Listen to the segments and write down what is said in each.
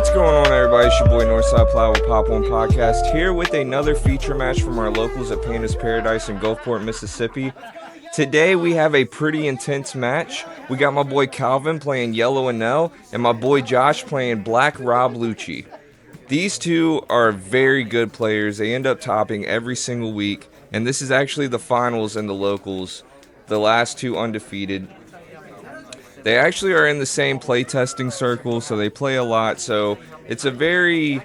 What's going on, everybody? It's your boy Northside Plow with Pop One Podcast here with another feature match from our locals at Panda's Paradise in Gulfport, Mississippi. Today we have a pretty intense match. We got my boy Calvin playing Yellow Enel and my boy Josh playing Black Rob Lucci. These two are very good players. They end up topping every single week, and this is actually the finals in the locals. The last two undefeated. They actually are in the same playtesting circle, so they play a lot. So it's a very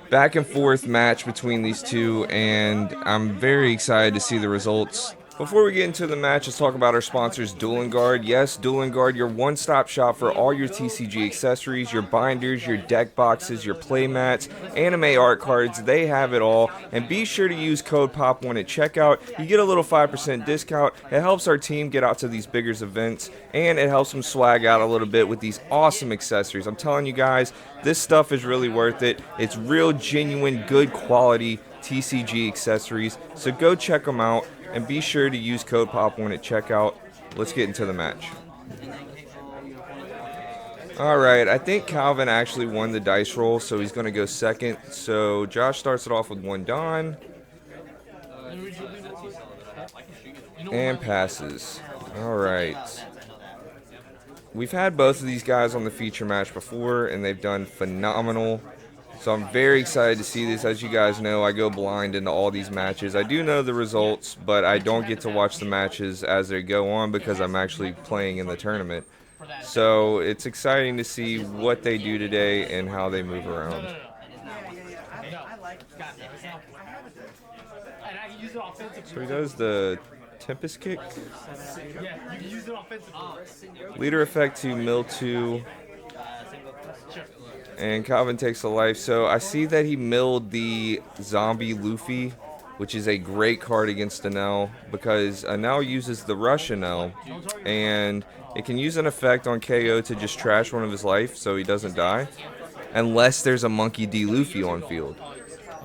back and forth match between these two, and I'm very excited to see the results. Before we get into the match, let's talk about our sponsors, Dueling Guard. Yes, Dueling Guard, your one-stop shop for all your TCG accessories, your binders, your deck boxes, your play mats, anime art cards. They have it all. And be sure to use code POP1 at checkout. You get a little 5% discount. It helps our team get out to these bigger events, and it helps them swag out a little bit with these awesome accessories. I'm telling you guys, this stuff is really worth it. It's real, genuine, good quality TCG accessories. So go check them out. And be sure to use code POP1 at checkout. Let's get into the match. Alright, I think Calvin actually won the dice roll, so he's going to go second. So Josh starts it off with one Don. And passes. Alright. We've had both of these guys on the feature match before, and they've done phenomenal. So I'm very excited to see this. As you guys know, I go blind into all these matches. I do know the results, but I don't get to watch the matches as they go on because I'm actually playing in the tournament. So it's exciting to see what they do today and how they move around. So he does the Tempest Kick. Leader effect to mill 2. And Calvin takes a life. So I see that he milled the Zombie Luffy, which is a great card against Enel because Enel uses the Rush Enel, and it can use an effect on KO to just trash one of his life so he doesn't die, unless there's a Monkey D. Luffy on field.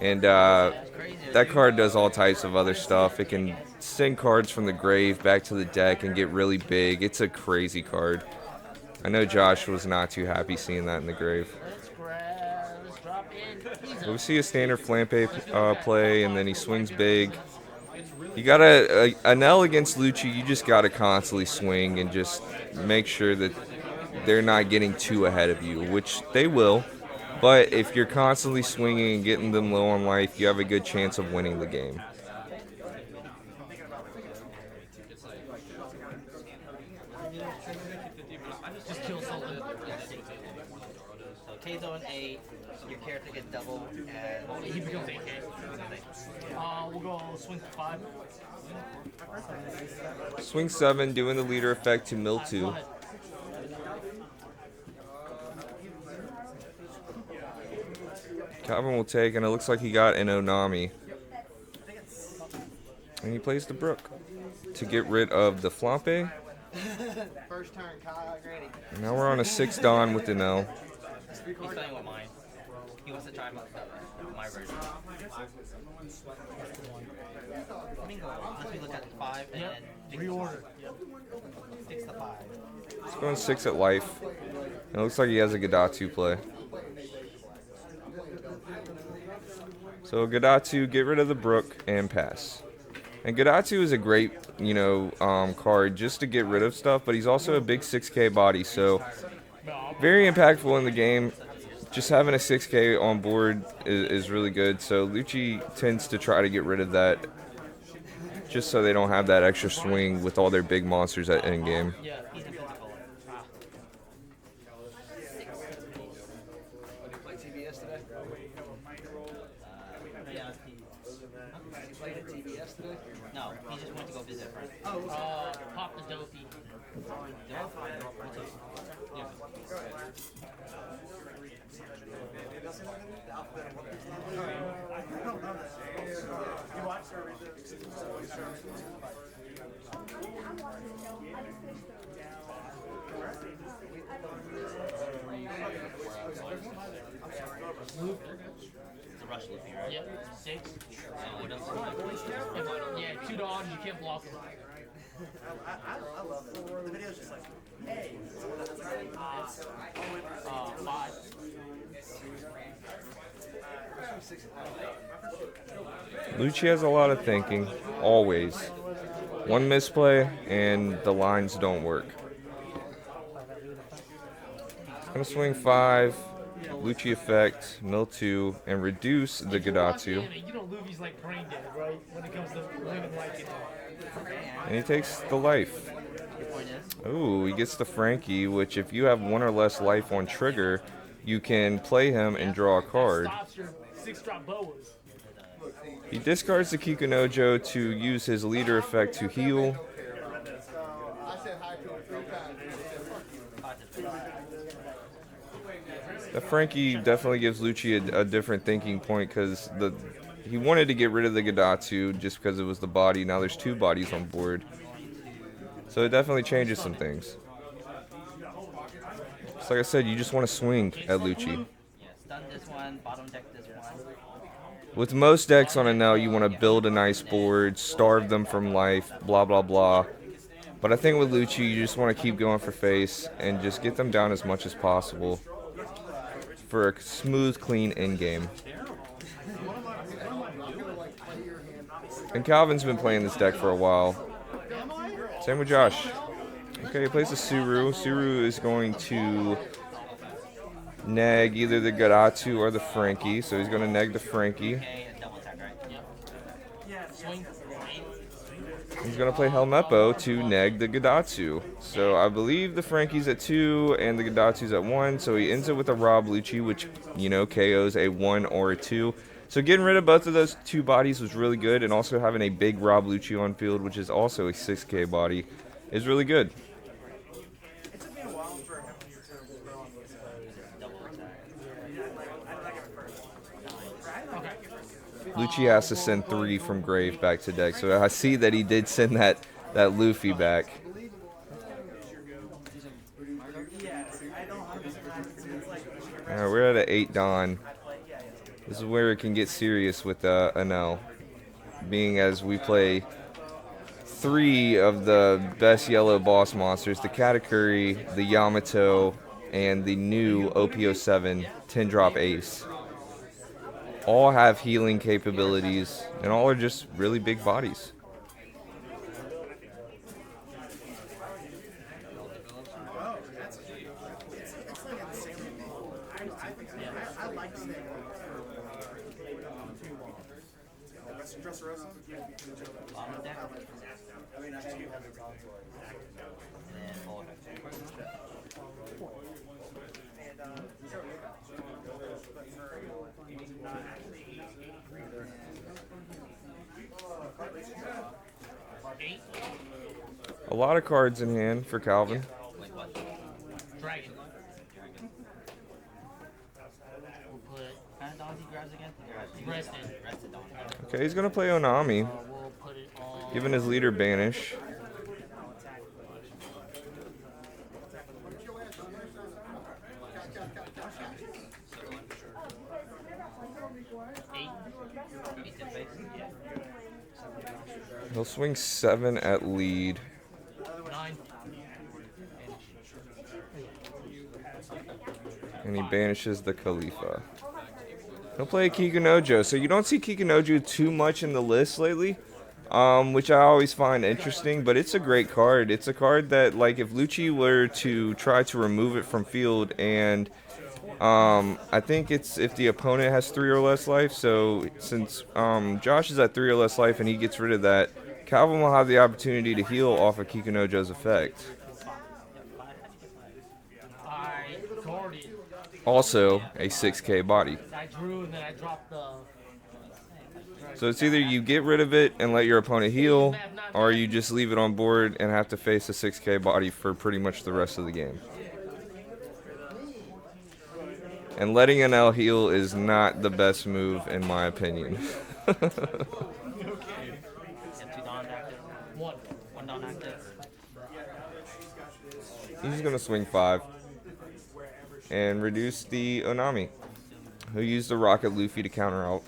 And that card does all types of other stuff. It can send cards from the grave back to the deck and get really big. It's a crazy card. I know Josh was not too happy seeing that in the grave. So we see a standard flampe play, and then he swings big. You gotta Enel against Lucci. You just gotta constantly swing and just make sure that they're not getting too ahead of you, which they will. But if you're constantly swinging and getting them low on life, you have a good chance of winning the game. Just kill something. So K's on 8, your character gets double, and he becomes 8K. We'll go swing 5. Swing 7, doing the leader effect to mill 2. Calvin will take, and it looks like he got an Onami. And he plays the Brook to get rid of the Flampe. First turn, Kyle, ready. Now we're on a 6 Don with Enel. He's playing with mine. He wants to try my version. Mingo. Unless we look at the 5 and then reorder. 6 to 5. He's going 6 at life. And it looks like he has a Gadatu play. So Gadatu, get rid of the Brook and pass. And Gadatu is a great, card just to get rid of stuff, but he's also a big 6K body, so very impactful in the game. Just having a 6K on board is really good, so Lucci tends to try to get rid of that just so they don't have that extra swing with all their big monsters at endgame. No, he just went to go visit a friend. Pop the dopey. It's a rush Luffy, right? Yep, 6. What else? Yeah, 2 dogs, you can't block them. I love it. The video's just like, hey. 5. Lucci has a lot of thinking, always. One misplay, and the lines don't work. Gonna swing 5, Lucci effect, mill 2, and reduce the Gadatsu. You know Luffy's like brain dead, right? When it comes to women liking him. And he takes the life. Ooh, he gets the Frankie, which if you have 1 or less life on trigger, you can play him and draw a card. Stops your 6-drop boas. He discards the Kikunojo to use his leader effect to heal. The Frankie definitely gives Lucci a different thinking point because he wanted to get rid of the Gadatsu just because it was the body. Now there's 2 bodies on board. So it definitely changes some things. Just like I said, you just want to swing at Lucci. Stun this one, bottom deck this one. With most decks on Enel, you want to build a nice board, starve them from life, blah, blah, blah. But I think with Lucci, you just want to keep going for face and just get them down as much as possible for a smooth, clean endgame. And Calvin's been playing this deck for a while. Same with Josh. Okay, he plays the Suru. Suru is going to neg either the Gadatsu or the Frankie. So he's going to neg the Frankie. He's going to play Helmeppo to neg the Gadatsu. So I believe the Frankie's at 2 and the Gadatsu's at 1. So he ends it with a Rob Lucci, which, you know, KOs a 1 or a 2. So getting rid of both of those 2 bodies was really good. And also having a big Rob Lucci on field, which is also a 6K body, is really good. Lucci has to send 3 from grave back to deck, so I see that he did send that Luffy back. Alright, we're at an 8 Dawn. This is where it can get serious with Enel, being as we play 3 of the best yellow boss monsters, the Katakuri, the Yamato, and the new OP07 10-drop ace. All have healing capabilities, and all are just really big bodies. A lot of cards in hand for Calvin. Dragon. Rested. Okay, he's going to play Onami, We'll put it on. giving his leader banish. He'll swing 7 at lead. 9. And he banishes the Khalifa. He'll play a Kikunojo. So you don't see Kikunojo too much in the list lately, which I always find interesting, but it's a great card. It's a card that, like, if Lucci were to try to remove it from field, and I think it's if the opponent has 3 or less life. So since Josh is at 3 or less life and he gets rid of that, Calvin will have the opportunity to heal off of Kikunojo's effect. I guarded. Also a 6K body. I drew and then I dropped the. So it's either you get rid of it and let your opponent heal, or you just leave it on board and have to face a 6K body for pretty much the rest of the game. And letting Enel heal is not the best move in my opinion. One Dawn active. He's going to swing 5 and reduce the Onami, who used the Rocket Luffy to counter out.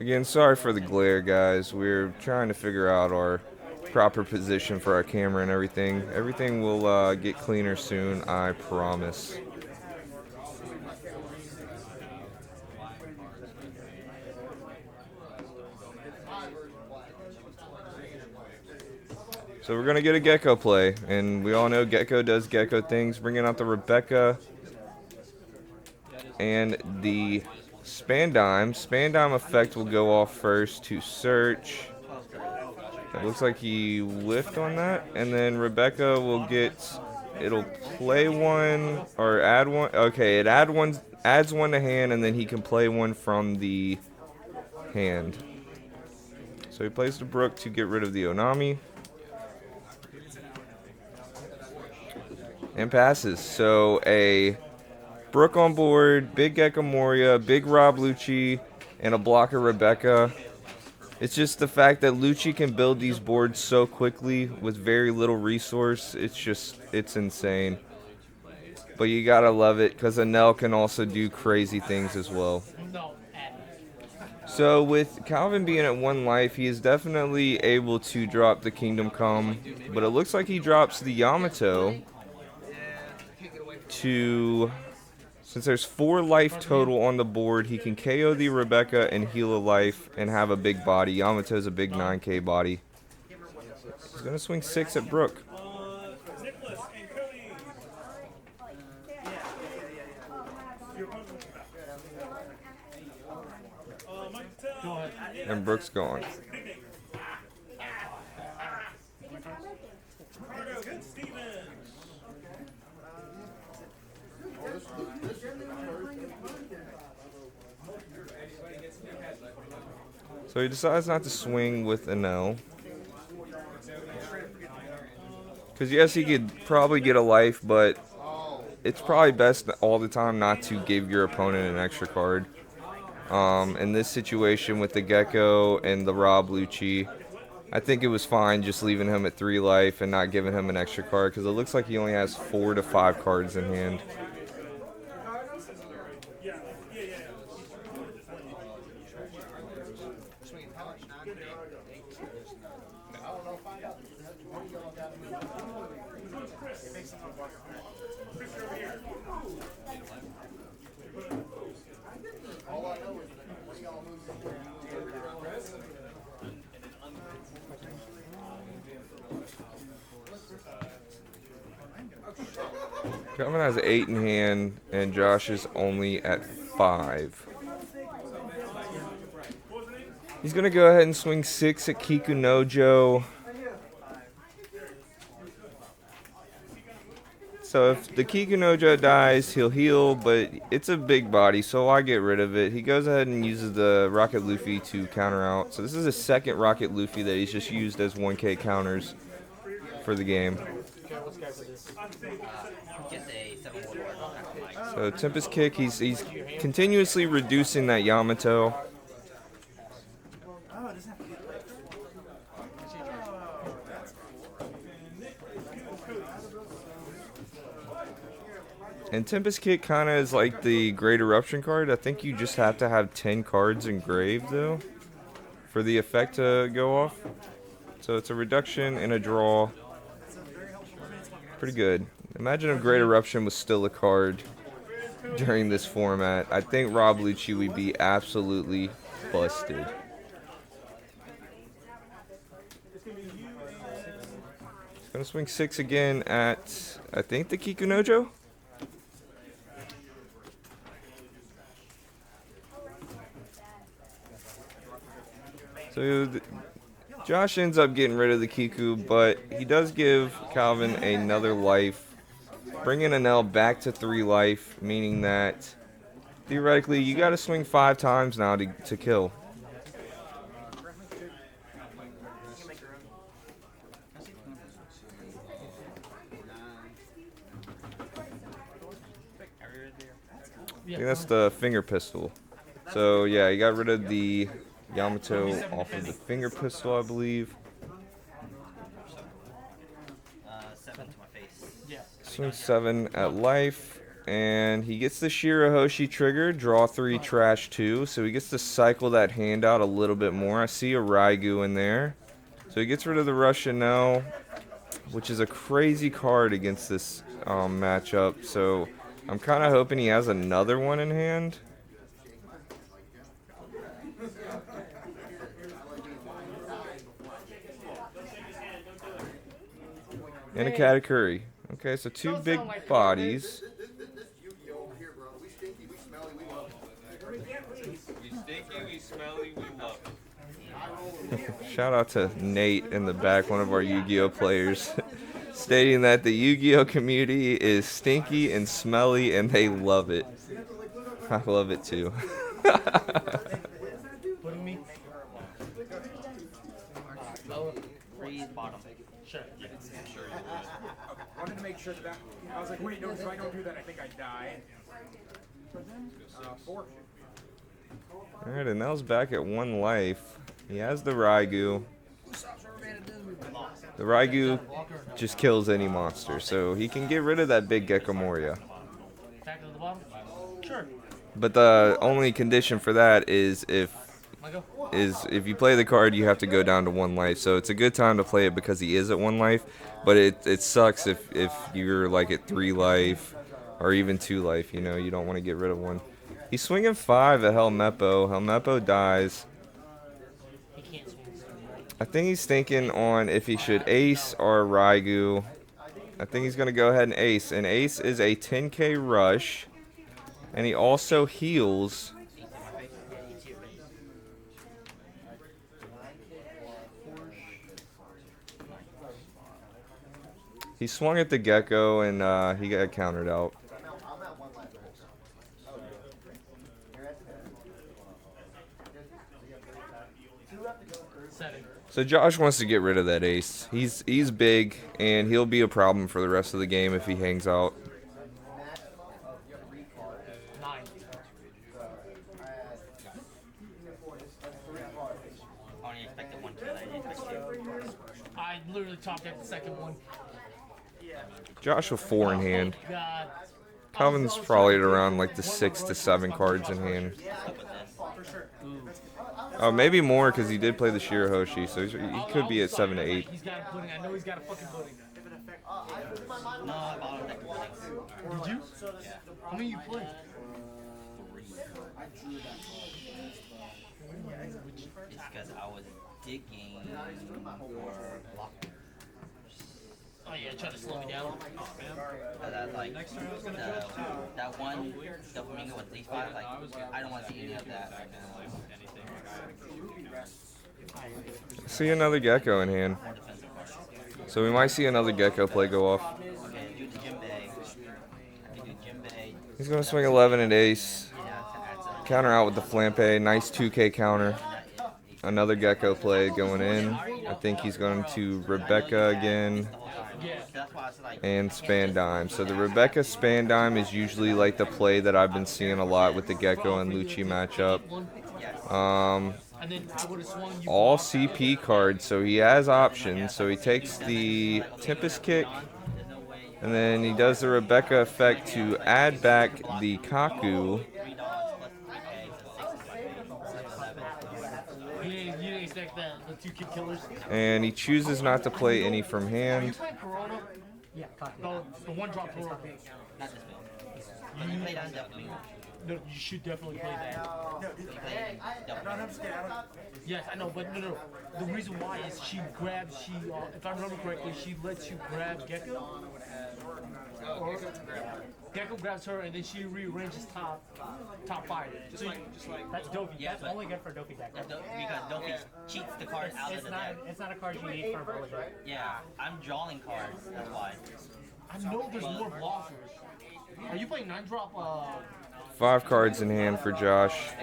Again, sorry for the glare, guys. We're trying to figure out our proper position for our camera and everything. Everything will get cleaner soon, I promise. So we're going to get a Gecko play, and we all know Gecko does Gecko things. Bringing out the Rebecca and the Spandime. Spandime effect will go off first to search. It looks like he whiffed on that, and then Rebecca will get, it'll play one, or add one. Okay, it adds one to hand, and then he can play one from the hand. So he plays the Brook to get rid of the Onami. And passes. So a Brook on board, big Gecko Moria, big Rob Lucci, and a blocker Rebecca. It's just the fact that Lucci can build these boards so quickly with very little resource. It's insane. But you gotta love it because Enel can also do crazy things as well. So with Calvin being at 1 life, he is definitely able to drop the Kingdom Come. But it looks like he drops the Yamato to, since there's 4 life total on the board, he can KO the Rebecca and heal a life and have a big body. Yamato's a big 9k body. He's going to swing 6 at Brook. And Brook's gone. So he decides not to swing with Enel. Because yes, he could probably get a life, but it's probably best all the time not to give your opponent an extra card. In this situation with the Gecko and the Rob Lucci, I think it was fine just leaving him at 3 life and not giving him an extra card, because it looks like he only has 4 to 5 cards in hand. Calvin has 8 in hand, and Josh is only at 5. He's going to go ahead and swing 6 at Kikunojo. So if the Kikunojo dies, he'll heal, but it's a big body, so I get rid of it. He goes ahead and uses the Rocket Luffy to counter out. So this is a second Rocket Luffy that he's just used as 1k counters for the game. So Tempest Kick, he's continuously reducing that Yamato. And Tempest Kick kind of is like the Great Eruption card. I think you just have to have 10 cards engraved, though, for the effect to go off. So it's a reduction and a draw. Pretty good. Imagine if Great Eruption was still a card during this format. I think Rob Lucci would be absolutely busted. He's going to swing 6 again at, I think, the Kikunojo? So Josh ends up getting rid of the Kiku, but he does give Calvin another life, bringing Enel back to 3 life, meaning that theoretically you got to swing 5 times now to kill. I think that's the finger pistol. So yeah, he got rid of the Yamato off of the finger pistol, I believe. 7 to my face. Yeah. Swing 7 at life. And he gets the Shirahoshi trigger, draw 3, trash 2. So he gets to cycle that hand out a little bit more. I see a Raigu in there. So he gets rid of the Russian No, which is a crazy card against this matchup. So I'm kind of hoping he has another one in hand. And a Katakuri. Okay, so 2 big bodies. We stinky, we smelly, we love We stinky, we smelly, we love it. Shout out to Nate in the back, one of our Yu-Gi-Oh players, stating that the Yu-Gi-Oh community is stinky and smelly and they love it. I love it too. What do you mean? Lower, freeze, bottom. Sure. Yeah. I wanted to make sure that I was like, wait, no, if I don't do that, I think I die. 4. Alright, and Enel's back at 1 life. He has the Raigu. The Raigu just kills any monster, so he can get rid of that big Gecko Moria. Back to the bottom? Sure. But the only condition for that is if you play the card, you have to go down to 1 life. So it's a good time to play it because he is at 1 life. But it sucks if you're like at 3 life or even 2 life. You know, you don't want to get rid of one. He's swinging 5 at Helmeppo. Helmeppo dies. He can't swing. I think he's thinking on if he should ace or Raigu. I think he's going to go ahead and ace. And ace is a 10k rush. And he also heals. He swung at the Gecko and he got countered out. So Josh wants to get rid of that ace. He's big and he'll be a problem for the rest of the game if he hangs out. 9. I only expected 1 kill. I didn't expect 2. I literally chopped at the second one. Josh with 4 in hand. Oh, God. Calvin's probably at around like the 6 to 7 cards in hand. Oh, maybe more because he did play the Shirahoshi, so he could be at 7 to 8. He's got a pudding. I know he's got a fucking pudding. No, I bought it. Did you? How many you play? 3. It's because I was digging for blockers. Oh yeah, trying to slow me down. That like that one the flamingo with these 5, like I don't want to see any of that right now. See another Gecko in hand. So we might see another Gecko play go off. Okay, do the Jimbei. I can do Jimbei. He's going to swing 11 at ace. Yeah, to add some. Counter out with the Flampe. Nice 2k counter. Another Gecko play going in. I think he's going to Rebecca again. And Spandime. So the Rebecca Spandime is usually like the play that I've been seeing a lot with the Gecko and Lucci matchup. All CP cards, so he has options. So he takes the Tempest Kick, and then he does the Rebecca effect to add back the Kaku. You didn't expect that, the 2 kick killers? And he chooses not to play any from hand. Corona? Yeah, no, the 1-drop Corona. Not this build. But you played on definitely. No, you should definitely play that. Yes, I know, but no. The reason why is if I remember correctly, she lets you grab Gecko. Or Gecko grabs her and then she rearranges top 5. So that's Dofi. Yeah, That's only good for Dofi deck. Because Dofi cheats the card out of the deck. It's not a card you need for a bullet deck. Yeah, I'm drawing cards. That's why. I know there's more blockers. Are you playing 9-drop? 5 cards in hand for Josh.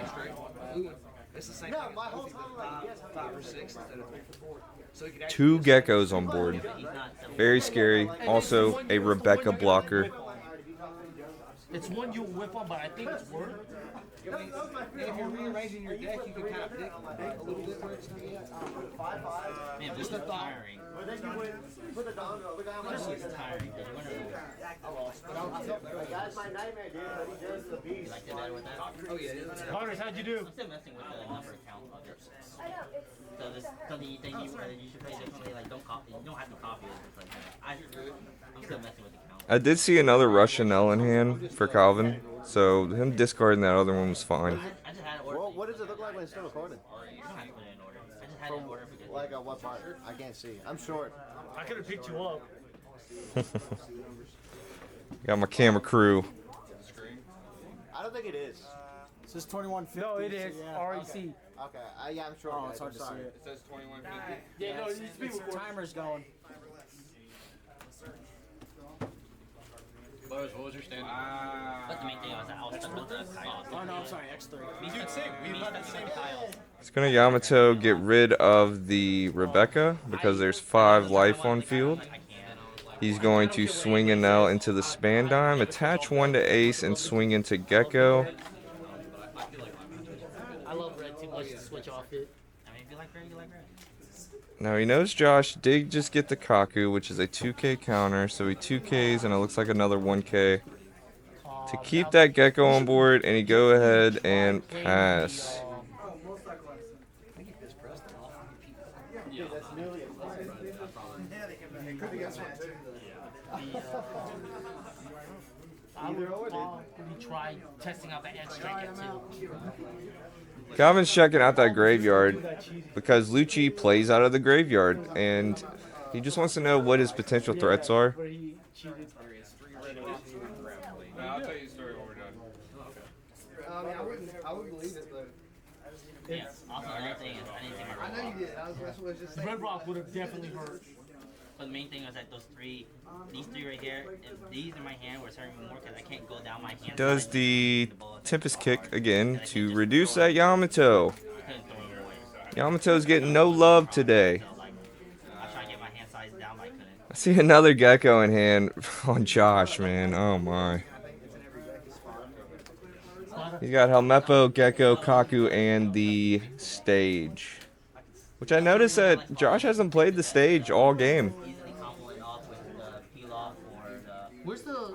No, my whole time, yes, 5 or 6 instead of 3 or 4. So you could 2 Geckos on board. Very scary. Also a Rebecca blocker. It's one you whip on, but I think it's worth. If you're rearranging your deck, you can kind of pick a little bit where it's going to be at. Man, just the tiring. Especially it's tiring. Because That's my nightmare, dude. But he does the beast. you like that better with that? Oh, yeah. Connors, how'd you do? I'm still messing with the number count of your. So do you think you should play differently? Like, don't copy. You don't have to copy it. It's like I'm still messing with the count. I did see another Russian Enel in hand for Calvin, so him discarding that other one was fine. I just had it ordered. Well, what does it look like when it's still recording? You don't have to put it in order. I just had it in order because. Like what part? I can't see. I'm short. I could have picked you up. Got my camera crew. I don't think it is. It says 2150. No, it is. Yeah. REC. Okay. Yeah, I'm short. Oh, it's hard to see it. It says 2150. Yeah, no, it's being It's recorded. timer's going. Lowe's, what was your standing? But the main thing was that I was stuck with the tiles. Oh no, I'm sorry, X3. Dude, same. We left the same tiles. He's gonna Yamato get rid of the Rebecca because there's 5 life on field. He's going to swing Enel into the Spandime, attach 1 to Ace, and swing into Gecko. I love red too much to switch off it. I mean, if you like red, you like red. Now he knows Josh did just get the Kaku, which is a 2K counter, so he 2Ks and it looks like another 1K. To keep that Gecko on board, and he go ahead and pass. I would probably try testing out the edge strike at 2. Calvin's checking out that graveyard because Lucci plays out of the graveyard, and he just wants to know what his potential threats are. Where he cheated. I'll tell you a story when we're done. I wouldn't believe it, but. Yeah. Also, another thing is I didn't take my red rock. you did. That's what I was just Red Rock would have definitely hurt. But the main thing was that these three right here, if these in my hand were serving me more because I can't go down my hand. Does the Tempest kick again to reduce that Yamato. I couldn't throw them away. Yamato's getting no love today. So, like, I tried to get my hand size down, but I couldn't. I see another Gecko in hand on Josh, man. Oh my. He's got Helmeppo, Gecko, Kaku, and the stage. Which I noticed that Josh hasn't played the stage all game. Easily combo it off with the peel off or the. Where's the?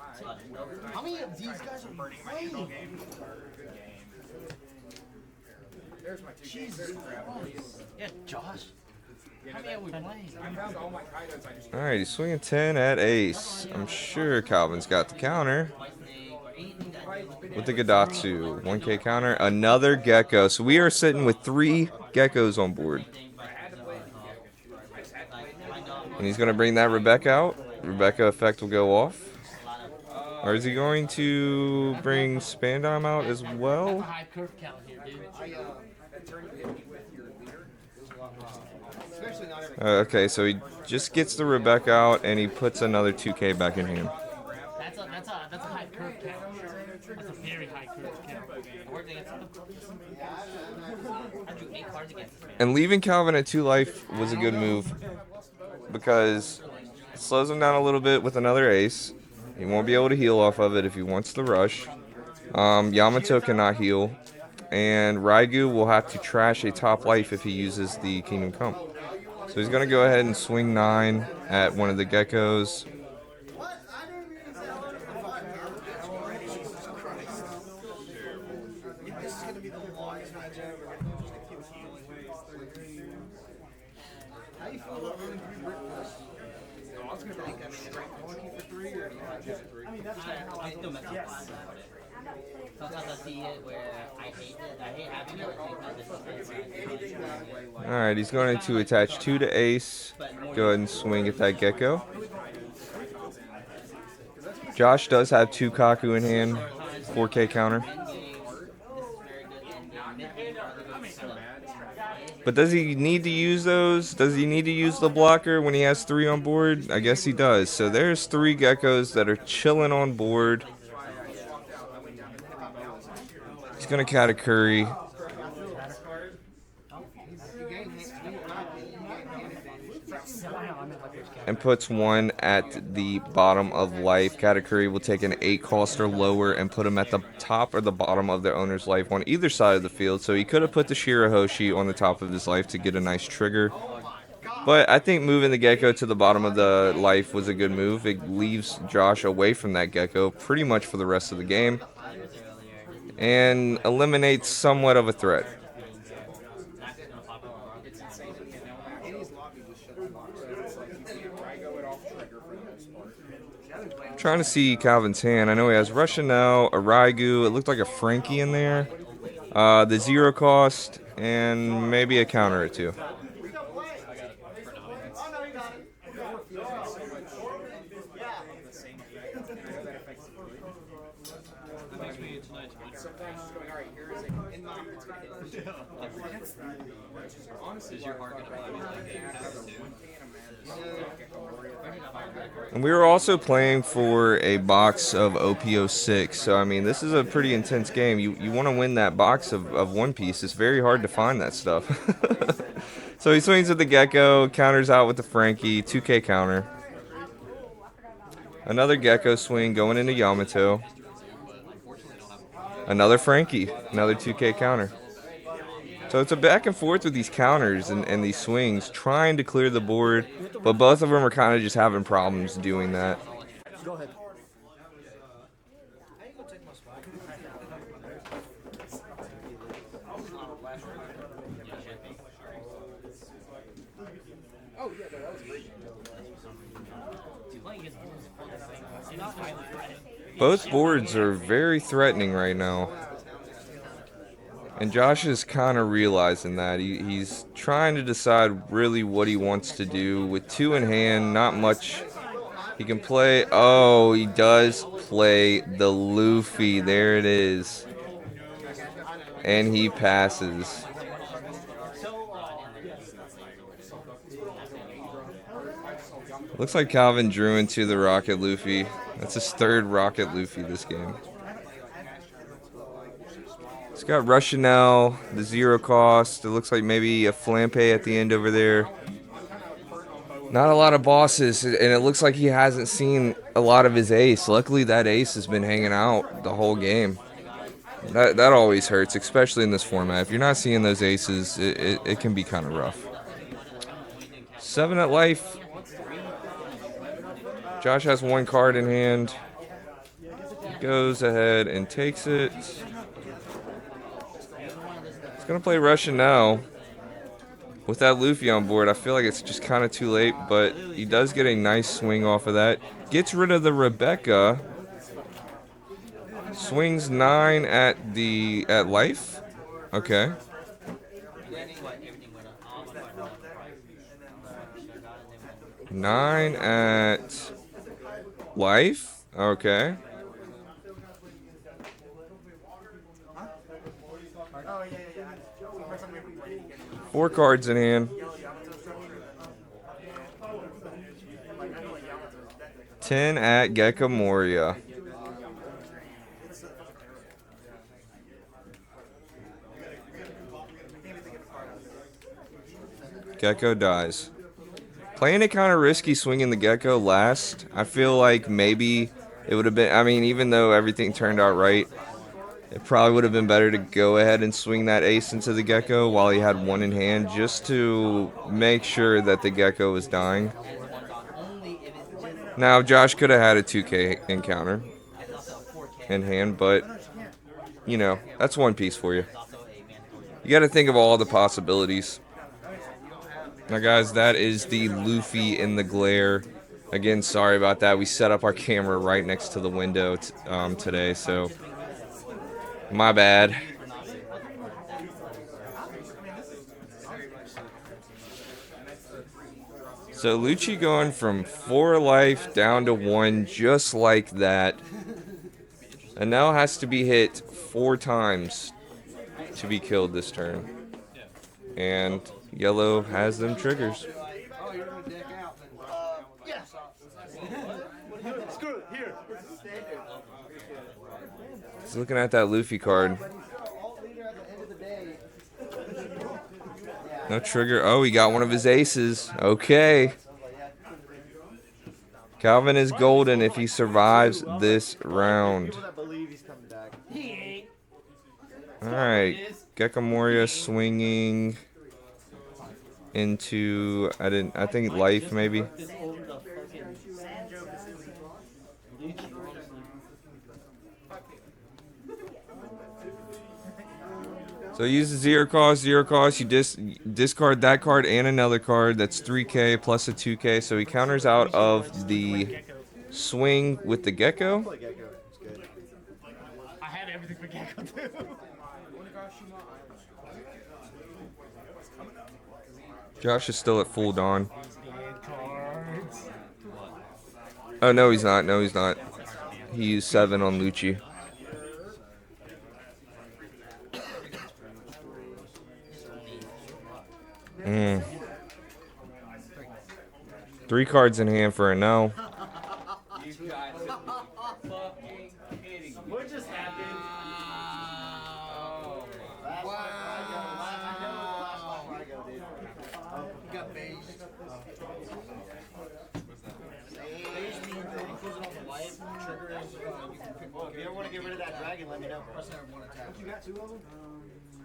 How many of these guys are playing? There's my 2K. Jesus Christ. Yeah, Josh. How many are we playing? I found all my Kaidos. I just. Alright, he's swinging 10 at ace. I'm sure Calvin's got the counter. With the Gadatsu. 1K counter. Another Gecko. So we are sitting with 3 Geckos on board. And he's going to bring that Rebecca out. Rebecca effect will go off. Or is he going to bring Spandime out as That's a well? high curve count here, dude. Okay, so he just gets the Rebecca out and he puts another 2K back in hand. That's a high curve count. That's a very high curve count. I worked against him. I drew 8 cards against this man. And leaving Calvin at 2 life was a good move because it slows him down a little bit with another ace. He won't be able to heal off of it if he wants the rush. Yamato cannot heal. And Raigu will have to trash a top life if he uses the Kingdom Come. So he's going to go ahead and swing 9 at one of the Geckos. I still mess up. Sometimes I see it where I hate it. I hate having it. Like, this is Alright, he's going to attach 2 to ace. Go ahead and swing at that Gecko. Josh does have 2 Kaku in hand. 4K counter. But does he need to use those? Does he need to use the blocker when he has 3 on board? I guess he does. So there's 3 Geckos that are chilling on board. He's going to Katakuri. and puts one at the bottom of life. Katakuri will take an 8 cost or lower and put him at the top or the bottom of their owner's life on either side of the field. So he could have put the Shirahoshi on the top of his life to get a nice trigger. But I think moving the Gecko to the bottom of the life was a good move. It leaves Josh away from that Gecko pretty much for the rest of the game and eliminates somewhat of a threat. Trying to see Calvin's hand. I know he has Rushanel, a Raigu. It looked like a Frankie in there. The 0 cost, and maybe a counter or two. And we were also playing for a box of OP06, so I mean, this is a pretty intense game. You want to win that box of One Piece. It's very hard to find that stuff. So he swings at the Gecko, counters out with the Frankie, 2K counter. Another Gecko swing going into Yamato. Another Frankie, another 2K counter. So it's a back and forth with these counters and these swings, trying to clear the board, but both of them are kind of just having problems doing that. Go ahead. Both boards are very threatening right now. And Josh is kind of realizing that. He's trying to decide really what he wants to do. With 2 in hand, not much he can play. Oh, he does play the Luffy. There it is. And he passes. Looks like Calvin drew into the Rocket Luffy. That's his 3rd Rocket Luffy this game. It's got Rushanel, the 0 cost. It looks like maybe a Flampe at the end over there. Not a lot of bosses, and it looks like he hasn't seen a lot of his ace. Luckily, that ace has been hanging out the whole game. That always hurts, especially in this format. If you're not seeing those aces, it can be kind of rough. 7 at life. Josh has 1 card in hand. He goes ahead and takes it. He's going to play Russian now. With that Luffy on board, I feel like it's just kind of too late, but he does get a nice swing off of that. Gets rid of the Rebecca. Swings 9 at life. Okay. 9 at life. Okay. Four cards in hand. 10 at Gecko Moria. Gecko dies. Playing it kind of risky swinging the Gecko last. I feel like maybe it would have been, I mean, even though everything turned out right, it probably would have been better to go ahead and swing that ace into the Gecko while he had 1 in hand, just to make sure that the Gecko was dying. Now, Josh could have had a 2K encounter in hand, but, you know, that's One Piece for you. You got to think of all the possibilities. Now, guys, that is the Luffy in the glare. Again, sorry about that. We set up our camera right next to the window today, so my bad. So Lucci going from 4 life down to 1 just like that. Enel has to be hit 4 times to be killed this turn. And yellow has them triggers. He's looking at that Luffy card. No trigger. Oh, he got one of his aces. Okay. Calvin is golden if he survives this round. People that believe he's coming back. He ain't. All right, Gecko Moria swinging into I think life maybe. This over the fucking Sandro Lucci, honestly. So use the zero cost. You discard that card and another card. That's 3K plus a 2K. So he counters out of the swing with the Gecko. Play Gecko. It's good. I had everything for Gecko too. Josh is still at full dawn. Cards. Oh, no, he's not. No, he's not. He used 7 on Lucci. Mm. 3 cards in hand for a no. What just happened? You got beige. Beige means that he pulls it on the light. Trigger is you can pick Well, if you ever want to get rid of that dragon, let me know. Press never one attack. You got 2 of them?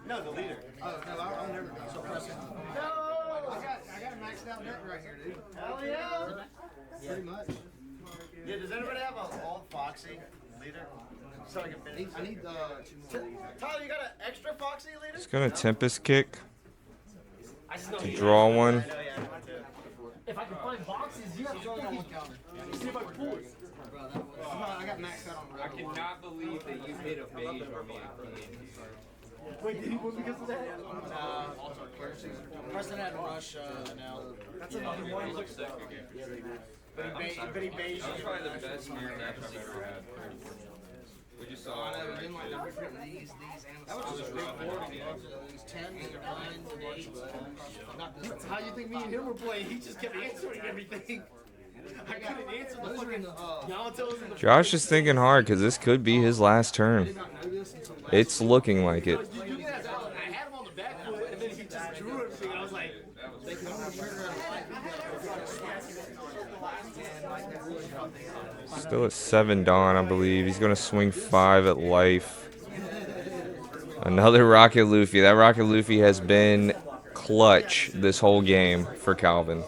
No, the leader. Oh, no, I'll never go. So press it. I got a maxed out deck right here, dude. Hell yeah. Pretty much. Yeah, does anybody have an old Foxy leader? So I can finish. I need 2 more. Tyler, you got an extra Foxy leader? He's going to Tempest kick I just know to draw one. Oh, yeah, mine too. if I can find boxes, you have to Throw that one counter. see if I can pull it. Bro, that was, I got maxed out on I cannot believe that you hit a beige on me. Wait, did he win because of that? Preston had to rush Enel. That's another one. But he beige. That was probably the best mirror match I've ever had. We just saw I it. know, then like they're different these and that was just a big board. These 10s, 9s, 8s. Not this That's one. how you think me and him were playing. He just kept answering everything. I couldn't answer the Those are in fucking the, Yamatos and the Josh is thinking hard because this could be his last turn. It's looking like it. You can ask Alan. I had him on the back foot, and then he just drew everything. And I was like, Still at 7 dawn, I believe. He's going to swing 5 at life. Another Rocket Luffy. That Rocket Luffy has been clutch this whole game for Calvin.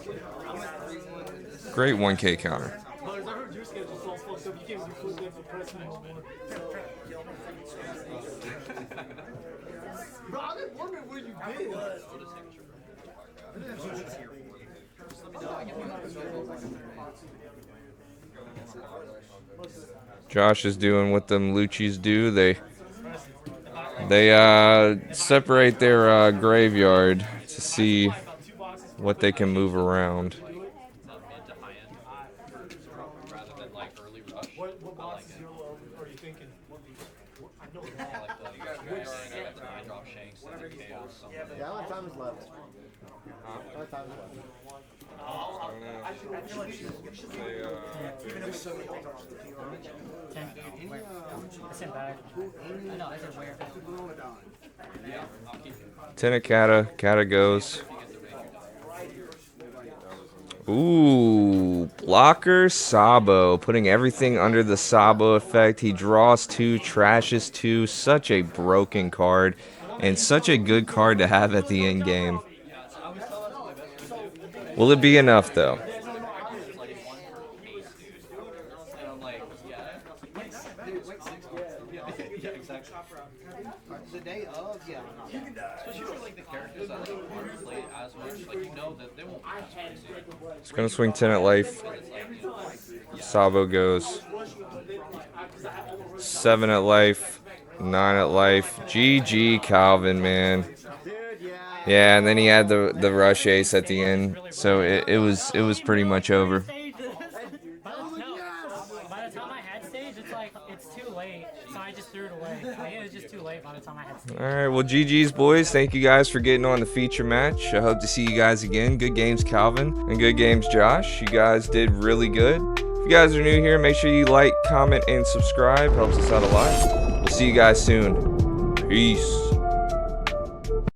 Great 1K counter. Butters, I heard your schedule's all fucked up. You can't do full day for Preston anymore. Bro, I was wondering where you been. Josh is doing what them Luccis do. They separate their graveyard to see what they can move around. What boxes are you thinking? I know that. Yeah, how much time is left? How much time is left? I said bad. I know, I said where. 10 at Kata. Kata goes. Ooh, blocker Sabo, putting everything under the Sabo effect. He draws 2, trashes 2. Such a broken card, and such a good card to have at the end game. Will it be enough though? The day of, yeah. Especially for like the characters that like aren't played as much, like you know that they won't He's gonna swing 10 at life. Sabo goes 7 at life, 9 at life. GG Calvin, man. Yeah, and then he had the rush ace at the end, so it was pretty much over. By the time I had stage, it's like, it's too late, so I just threw it away. Like, it was just too late by the time I had stage. All right, well, GG's, boys. Thank you guys for getting on the feature match. I hope to see you guys again. Good games, Calvin, and good games, Josh. You guys did really good. If you guys are new here, make sure you like, comment, and subscribe. Helps us out a lot. We'll see you guys soon. Peace.